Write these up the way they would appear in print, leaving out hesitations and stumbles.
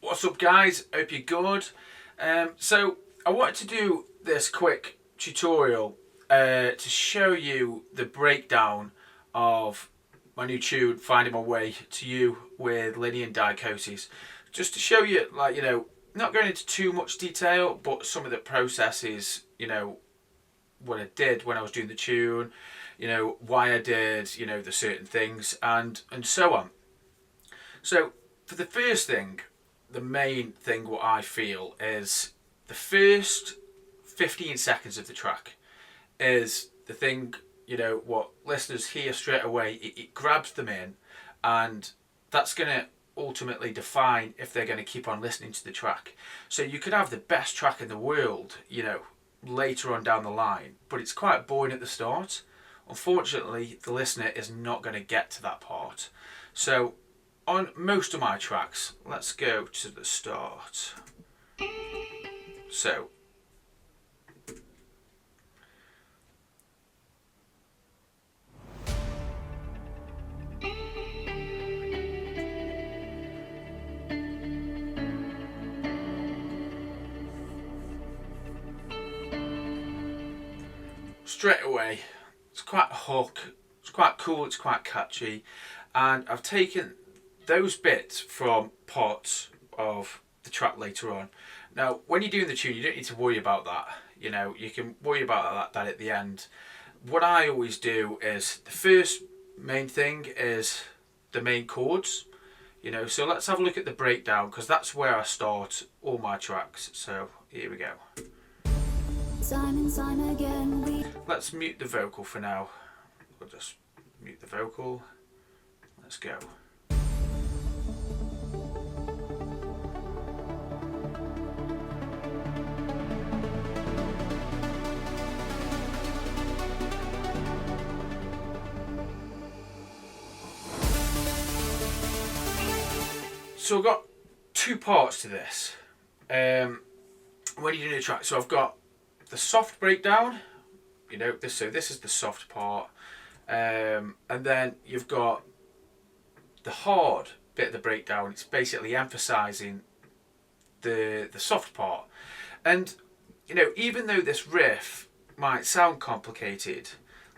What's up guys, hope you're good. So I wanted to do this quick tutorial to show you the breakdown of my new tune, Finding My Way to You with Linney and Dicosis. Just to show you, like, you know, not going into too much detail, but some of the processes, you know, what I did when I was doing the tune, you know, why I did, you know, the certain things and so on. So for the first thing, the main thing what I feel is the first 15 seconds of the track is the thing, you know, what listeners hear straight away. It grabs them in, and that's going to ultimately define if they're going to keep on listening to the track. So you could have the best track in the world, you know, later on down the line, but it's quite boring at the start. Unfortunately, the listener is not going to get to that part. So on most of my tracks, let's go to the start. So straight away, it's quite a hook, it's quite cool, it's quite catchy, and I've taken those bits from parts of the track later on. Now, when you're doing the tune, you don't need to worry about that. You know, you can worry about that at the end. What I always do is the first main thing is the main chords. You know, so let's have a look at the breakdown, because that's where I start all my tracks. So here we go. Let's mute the vocal for now. We'll just mute the vocal. Let's go. So I've got two parts to this when you're doing a track. So I've got the soft breakdown, you know, this is the soft part, and then you've got the hard bit of the breakdown. It's basically emphasizing the soft part. And you know, even though this riff might sound complicated,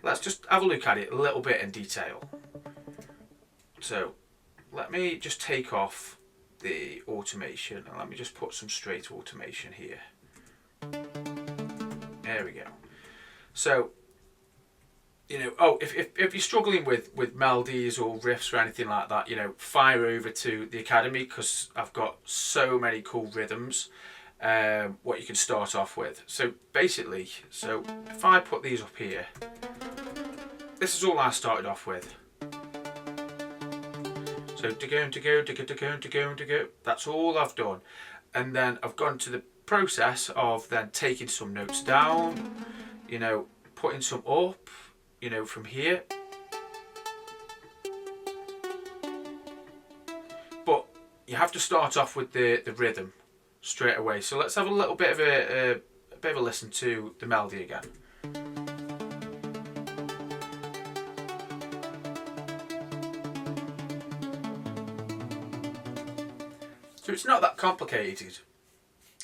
let's just have a look at it a little bit in detail. So let me just take off the automation and let me just put some straight automation here. There we go. So, you know, if you're struggling with melodies or riffs or anything like that, you know, fire over to the Academy, because I've got so many cool rhythms what you can start off with. So basically, so if I put these up here, this is all I started off with. So to go, that's all I've done. And then I've gone to the process of then taking some notes down, you know, putting some up, you know, from here. But you have to start off with the rhythm straight away. So let's have a little bit of a listen to the melody again. So it's not that complicated.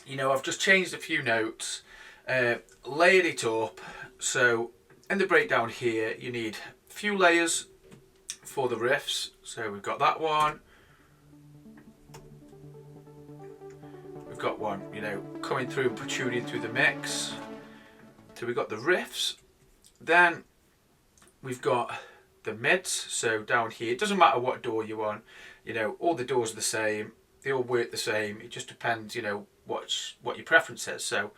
You know, I've just changed a few notes, layered it up. So in the breakdown here, you need a few layers for the riffs. So we've got that one. We've got one, you know, coming through and protruding through the mix. So we've got the riffs. Then we've got the mids. So down here, it doesn't matter what door you're on. You know, all the doors are the same. They all work the same. It just depends, you know, what your preference is. So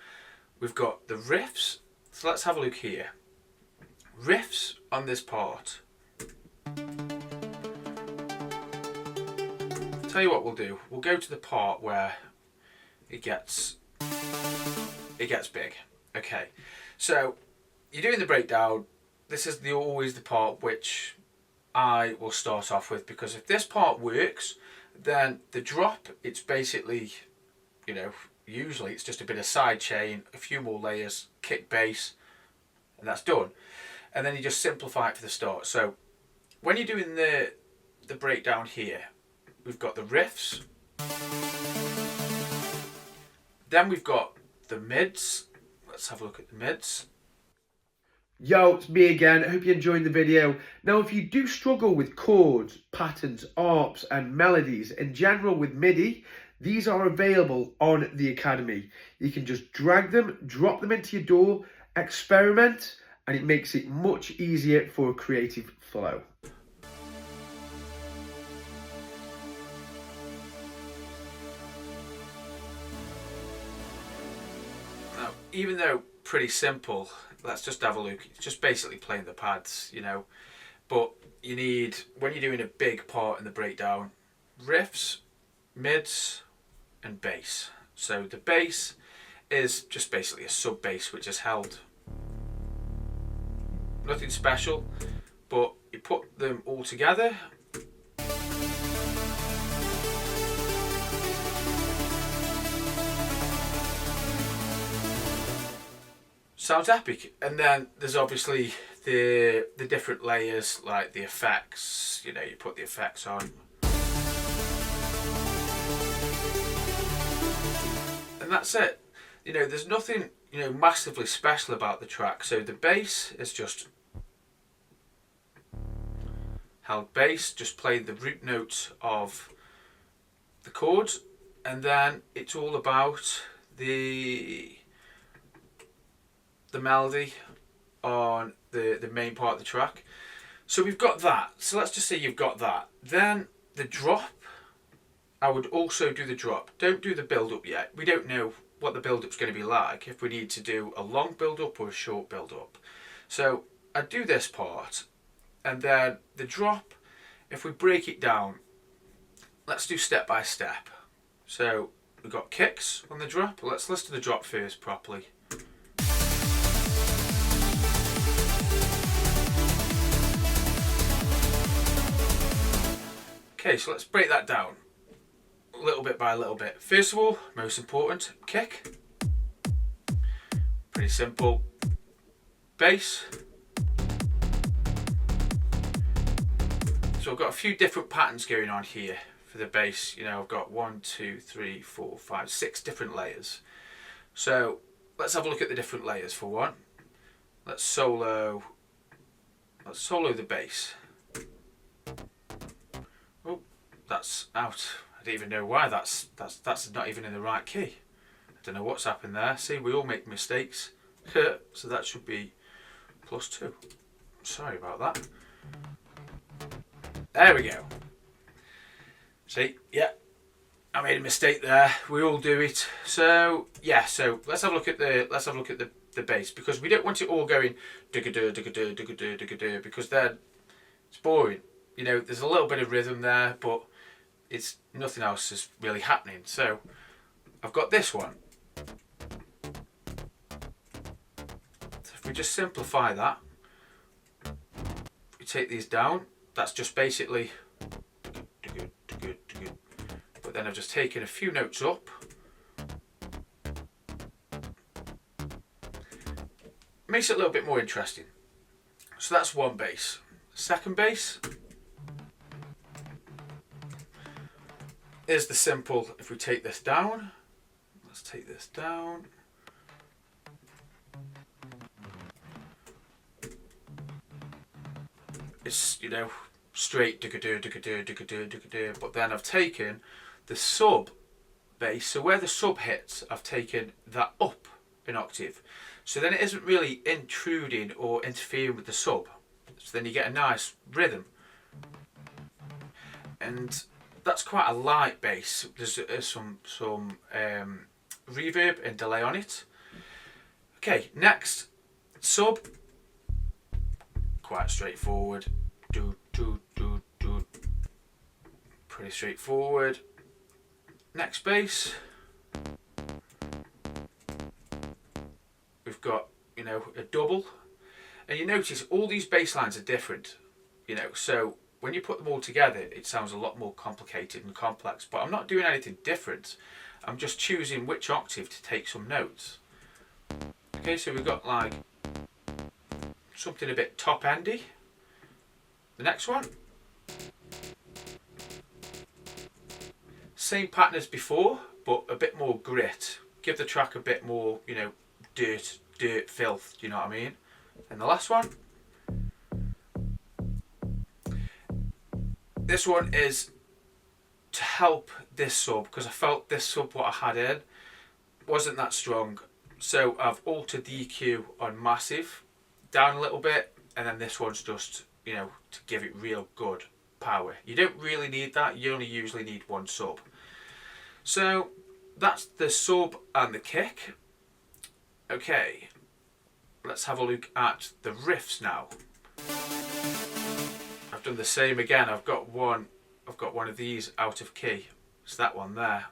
we've got the riffs. So let's have a look here. Riffs on this part. Tell you what we'll do. We'll go to the part where it gets big. Okay. So you're doing the breakdown. This is always the part which I will start off with, because if this part works, then the drop, it's basically, you know, usually it's just a bit of side chain, a few more layers, kick bass, and that's done. And then you just simplify it for the start. So when you're doing the breakdown here, we've got the riffs, Then we've got the mids. Let's have a look at the mids. Yo, it's me again. I hope you enjoyed the video. Now, if you do struggle with chords, patterns, arps, and melodies in general with MIDI, these are available on the Academy. You can just drag them, drop them into your DAW, experiment, and it makes it much easier for a creative flow. Now, even though pretty simple, let's just have a look. It's just basically playing the pads, you know. But you need, when you're doing a big part in the breakdown, riffs, mids, and bass. So the bass is just basically a sub bass which is held. Nothing special, but you put them all together. Sounds epic. And then there's obviously the different layers, like the effects. You know, you put the effects on. And that's it. You know, there's nothing, you know, massively special about the track. So the bass is just held bass, just playing the root notes of the chords, and then it's all about the melody on the main part of the track. So we've got that. So let's just say you've got that. Then the drop, I would also do the drop. Don't do the build up yet. We don't know what the build up's going to be like, if we need to do a long build up or a short build up. So I'd do this part, and then the drop, if we break it down, let's do step by step. So we've got kicks on the drop. Let's listen to the drop first properly. Okay, so let's break that down little bit by little bit. First of all, most important, kick. Pretty simple. Bass. So I've got a few different patterns going on here for the bass. You know, I've got 1, 2, 3, 4, 5, 6 different layers. So let's have a look at the different layers for one. Let's solo the bass. Oh, that's out. I don't even know why that's not even in the right key. I don't know what's happened there. See, we all make mistakes. So that should be +2. Sorry about that. There we go. See, yeah, I made a mistake there. We all do it. So yeah, so let's have a look at the bass, because we don't want it all going digga-dur, digga-dur, digga-dur, digga-dur, because then it's boring. You know, there's a little bit of rhythm there, but it's nothing else is really happening. So I've got this one. So if we just simplify that, we take these down. That's just basically, but then I've just taken a few notes up. Makes it a little bit more interesting. So that's one bass. Second bass is the simple, if we take this down, let's take this down. It's, you know, straight digga-dur, digga-dur, digga-dur, digga-dur, but then I've taken the sub bass, so where the sub hits, I've taken that up an octave. So then it isn't really intruding or interfering with the sub. So then you get a nice rhythm. And that's quite a light bass. There's some reverb and delay on it. Okay, next, sub. Quite straightforward. Do, do, do, do. Pretty straightforward. Next bass. We've got, you know, a double. And you notice all these bass lines are different. You know, so when you put them all together, it sounds a lot more complicated and complex. But I'm not doing anything different. I'm just choosing which octave to take some notes. Okay, so we've got like something a bit top-endy. The next one. Same pattern as before, but a bit more grit. give the track a bit more, you know, dirt, filth, do you know what I mean? And the last one, this one is to help this sub, because I felt this sub what I had in wasn't that strong. So I've altered the EQ on massive down a little bit, and then this one's just, you know, to give it real good power. You don't really need that, you only usually need one sub. So that's the sub and the kick. Okay, let's have a look at the riffs now. I've done the same again. I've got one of these out of key. It's that one there.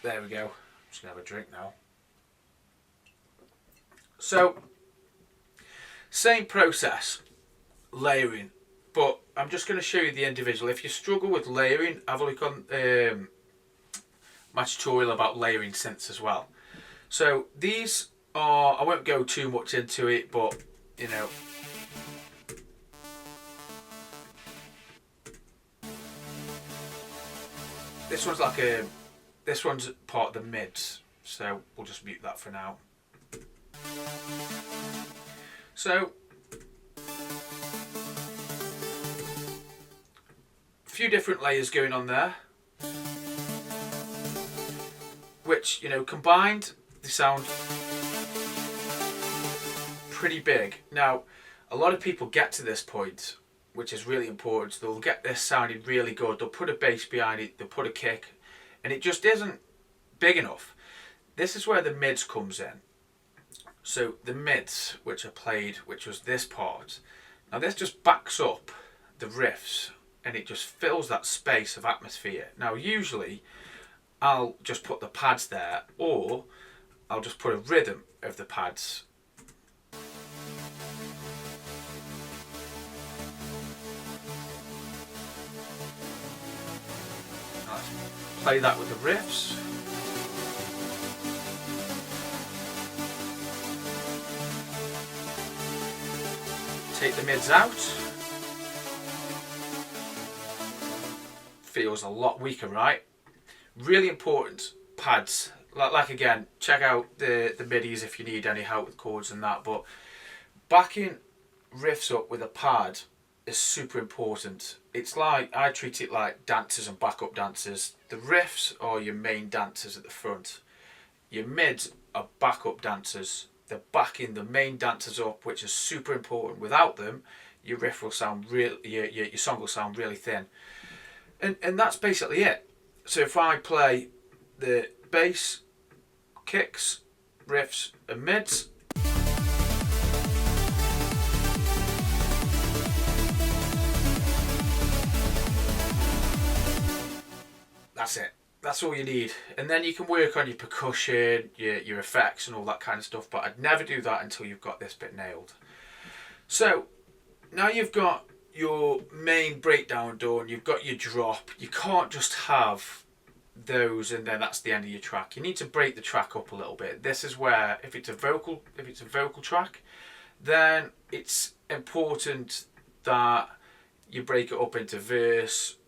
There we go. I'm just gonna have a drink now. So, same process, layering, but I'm just going to show you the individual. If you struggle with layering, have a look on my tutorial about layering synths as well. So these are, I won't go too much into it, but you know, this one's like a, this one's part of the mids, so we'll just mute that for now. So, a few different layers going on there, which, you know, combined they sound pretty big. Now, a lot of people get to this point, which is really important. They'll get this sounding really good, they'll put a bass behind it, they'll put a kick, and it just isn't big enough. This is where the mids comes in. So the mids, which I played, which was this part, now this just backs up the riffs and it just fills that space of atmosphere. Now usually I'll just put the pads there, or I'll just put a rhythm of the pads. Let's play that with the riffs. Take the mids out. Feels a lot weaker, right? Really important, pads. Like again, check out the midis if you need any help with chords and that, but backing riffs up with a pad is super important. It's like, I treat it like dancers and backup dancers. The riffs are your main dancers at the front. Your mids are backup dancers. They're backing the main dancers up, which is super important. Without them, your riff will sound real, your song will sound really thin. And that's basically it. So if I play the bass, kicks, riffs and mids, that's it. That's all you need. And then you can work on your percussion, your effects and all that kind of stuff, but I'd never do that until you've got this bit nailed. So now you've got your main breakdown done, you've got your drop. You can't just have those and then that's the end of your track. You need to break the track up a little bit. This is where, if it's a vocal track, then it's important that you break it up into verse,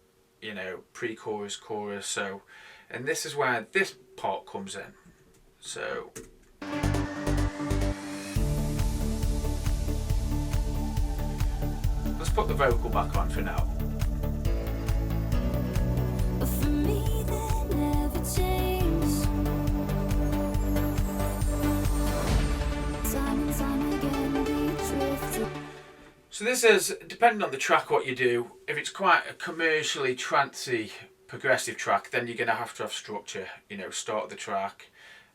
you know, pre-chorus, chorus. So, and this is where this part comes in. So let's put the vocal back on for now. For me, they never change. Time and time again, we drifted. So this is, depending on the track what you do, if it's quite a commercially trancey progressive track, then you're going to have structure. You know, start the track,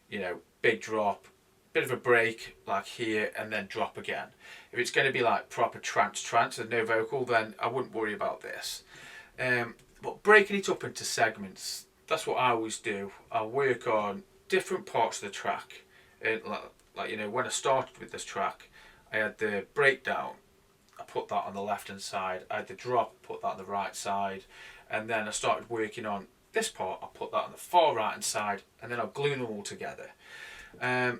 you know, big drop, bit of a break like here, and then drop again. If it's going to be like proper trance and no vocal, then I wouldn't worry about this. But breaking it up into segments, that's what I always do. I'll work on different parts of the track. Like, you know, when I started with this track, I had the breakdown, I put that on the left hand side. I had the drop, put that on the right side. And then I started working on this part, I put that on the far right hand side, and then I'll glue them all together. The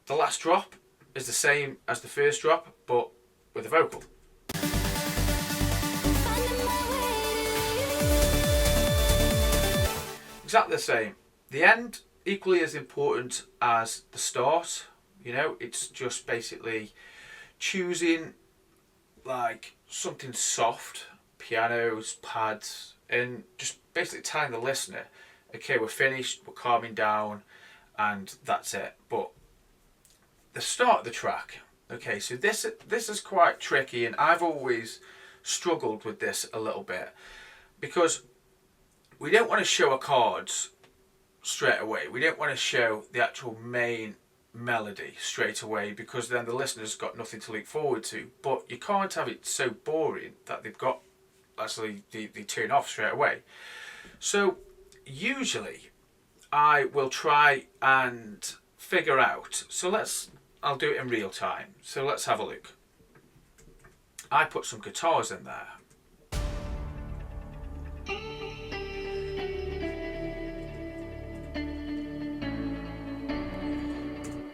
last drop is the same as the first drop, but with a vocal. Finding my way to exactly the same. The end equally as important as the start. You know, it's just basically choosing like something soft, pianos, pads, and just basically telling the listener, okay, we're finished, we're calming down, and that's it. But the start of the track, okay, so this is quite tricky, and I've always struggled with this a little bit, because we don't want to show our chords straight away. We don't want to show the actual main melody straight away, because then the listener's got nothing to look forward to. But you can't have it so boring that they've got actually they turn off straight away. So usually I will try and figure out, I'll do it in real time. So let's have a look. I put some guitars in there.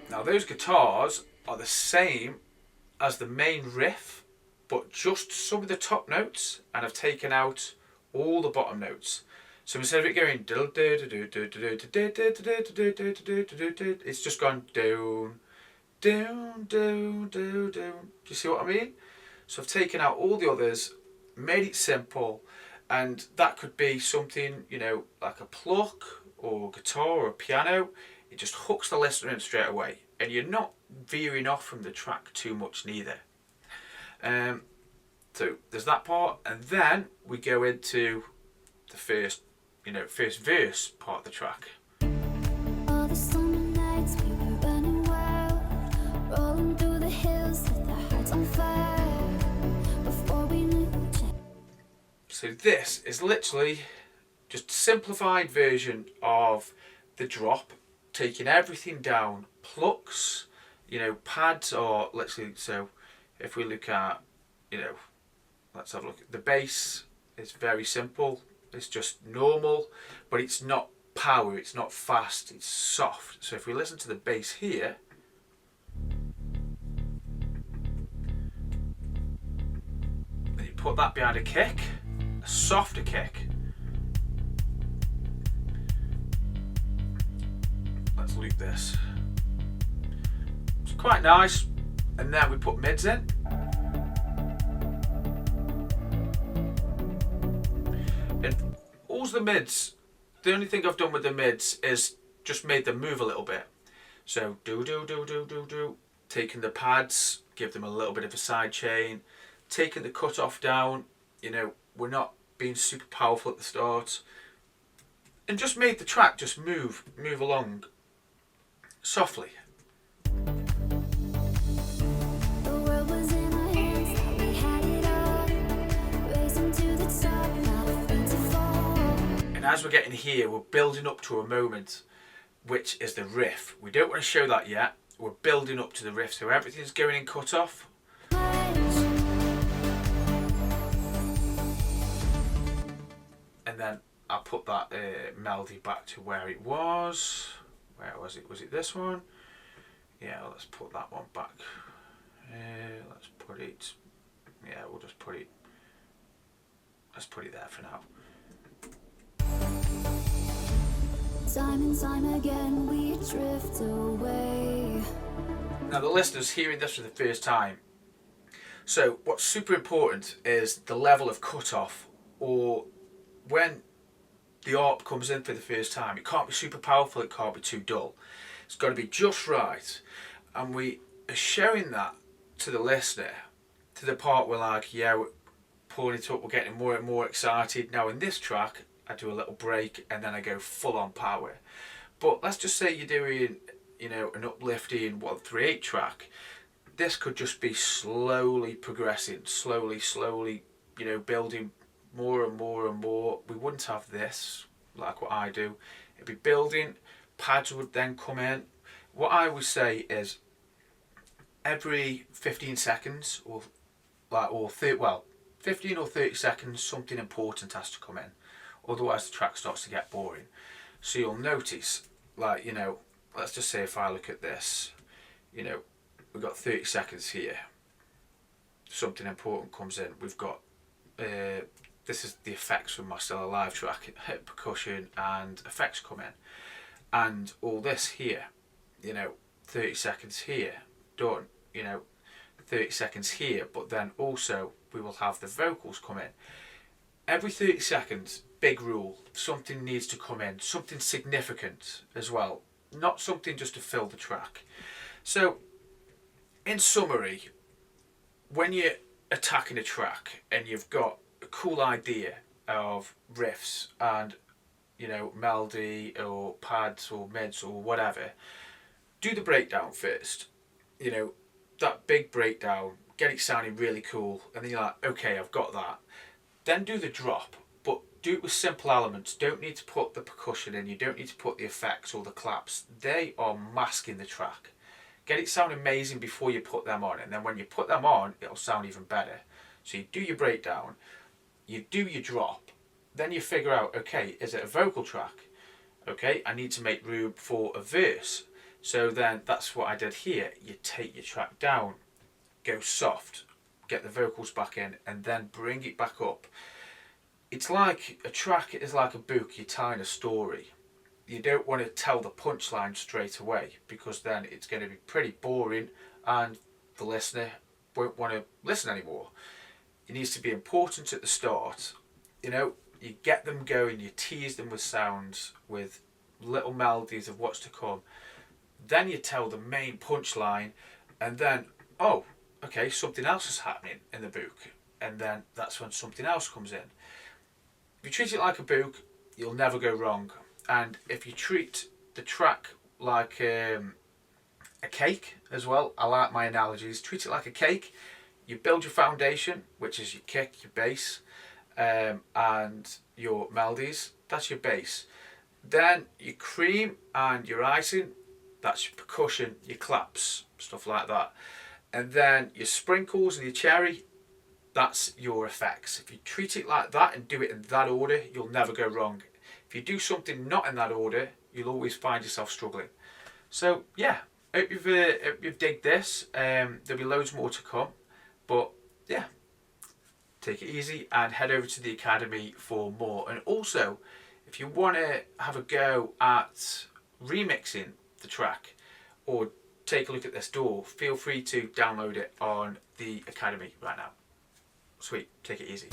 Now those guitars are the same as the main riff, but just some of the top notes, and I've taken out all the bottom notes. So instead of it going, it's just gone down, down, down, down, down. Do you see what I mean? So I've taken out all the others, made it simple, and that could be something, you know, like a pluck or guitar or a piano. It just hooks the listener in straight away, and you're not veering off from the track too much neither. So there's that part, and then we go into the first verse part of the track. All the summer nights we were running wild, rolling through the hills with our hearts on fire. Before we knew. So this is literally just a simplified version of the drop, taking everything down, plucks, you know, pads, or literally, so if we look at, you know, let's have a look at the bass. It's very simple. It's just normal, but it's not power, it's not fast, it's soft. So if we listen to the bass here, then you put that behind a kick, a softer kick. Let's loop this. It's quite nice. And then we put mids in. And all the mids, the only thing I've done with the mids is just made them move a little bit. So do, taking the pads, give them a little bit of a side chain, taking the cut off down, you know, we're not being super powerful at the start, and just made the track just move along softly. The world was in our hands, thought we had it all. Racing to the top, not afraid to fall. And as we're getting here, we're building up to a moment, which is the riff. We don't want to show that yet. We're building up to the riff, so everything's going in cut off. And then I'll put that melody back to where it was. Where was it? Was it this one? Yeah, let's put that one back. Let's put it. Yeah, we'll just put it. Let's put it there for now. Time and time again we drift away. Now the listener's hearing this for the first time. So what's super important is the level of cut-off, or when the ARP comes in for the first time. It can't be super powerful, it can't be too dull. It's got to be just right. And we are showing that to the listener, to the part where like, yeah, we're pulling it up, we're getting more and more excited. Now in this track, I do a little break and then I go full on power. But let's just say you're doing, you know, an uplifting 1/3/8 track. This could just be slowly progressing, slowly, you know, building more and more and more. We wouldn't have this like what I do. It'd be building, pads would then come in. What I would say is every 15 seconds or 15 or 30 seconds something important has to come in. Otherwise the track starts to get boring. So you'll notice, like, you know, let's just say if I look at this, you know, we've got 30 seconds here. Something important comes in. We've got this is the effects from my Still Alive track. Hit percussion and effects come in, and all this here, 30 seconds here, done, 30 seconds here, but then also we will have the vocals come in. Every 30 seconds, big rule, something needs to come in, something significant as well, not something just to fill the track. So, in summary, when you're attacking a track and you've got a cool idea of riffs and, melody or pads or mids or whatever, do the breakdown first. That big breakdown, get it sounding really cool, and then you're like, okay, I've got that. Then do the drop, but do it with simple elements. Don't need to put the percussion in, you don't need to put the effects or the claps. They are masking the track. Get it sound amazing before you put them on, and then when you put them on, it'll sound even better. So you do your breakdown, you do your drop, then you figure out, okay, is it a vocal track? Okay, I need to make room for a verse. So then that's what I did here. You take your track down, go soft, get the vocals back in, and then bring it back up. It's like a track is like a book. You're telling a story. You don't want to tell the punchline straight away, because then it's going to be pretty boring and the listener won't want to listen anymore. It needs to be important at the start. You get them going, you tease them with sounds, with little melodies of what's to come. Then you tell the main punchline, and then, oh, okay, something else is happening in the book, and then that's when something else comes in. If you treat it like a book, you'll never go wrong. And if you treat the track like a cake as well, I like my analogies, treat it like a cake. You build your foundation, which is your kick, your bass, and your melodies. That's your bass. Then your cream and your icing, that's your percussion, your claps, stuff like that. And then your sprinkles and your cherry, that's your effects. If you treat it like that and do it in that order, you'll never go wrong. If you do something not in that order, you'll always find yourself struggling. So yeah, hope you've digged this. There'll be loads more to come, but yeah, take it easy and head over to the Academy for more. And also, if you want to have a go at remixing the track or take a look at this DAW, feel free to download it on the Academy right now. Sweet, take it easy.